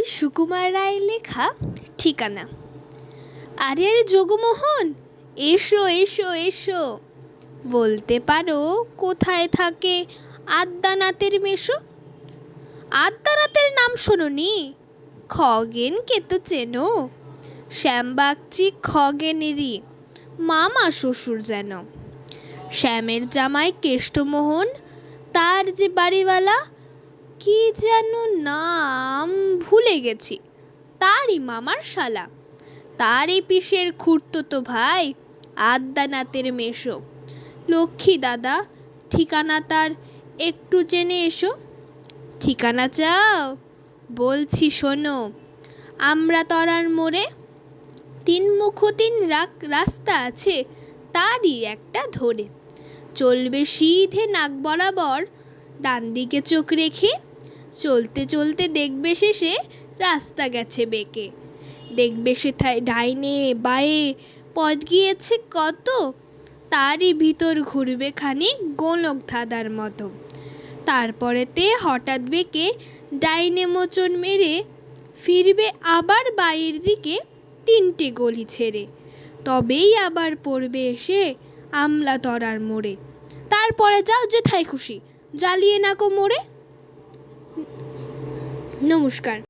সুকুমার রায়ের লেখা ঠিকানা। আরে আরে জগমোহন, এসো এসো এসো। বলতে পারো কোথায় থাকে আদ্যানাথের মেশো? আদ্যানাথের নাম শোনোনি? খগেনকে তো চেনো? শ্যামবাগচি খগেনেরই মামা শ্বশুর যেন। শ্যামের জামাই কেষ্টমোহন, তার যে বাড়িওয়ালা, কি যেন নাম ভুলে গেছি, তারই মামার শালা। তারই পিসের খুড়তুতো ভাই আদ্যানাথের মেশো। লক্ষ্মী দাদা, ঠিকানা তার একটু জেনে এসো। ঠিকানা চাও? বলছি শোনো। আমরা তরার মোড়ে, তিন মুখো তিন রাস্তা আছে, তারই একটা ধরে চলবে সিধে নাক বরাবর, ডান দিকে চোখ রেখে। চলতে চলতে দেখবে শেষে রাস্তা গেছে বেঁকে। দেখবে সেথায় ডাইনে বাঁয়ে পথ গিয়েছে কত, তারই ভিতর ঘুরবে খানিক গোলক ধাঁধার মতো। তারপরেতে হঠাৎ বেঁকে ডাইনে মোচন মেরে ফিরবে আবার বাঁয়ের দিকে তিনটে গলি ছেড়ে। তবেই আবার পড়বে এসে আমলাতরার মোড়ে। তারপরে যাও যেথায় খুশি, জ্বালিয়ে নাকো মোড়ে। নমস্কার।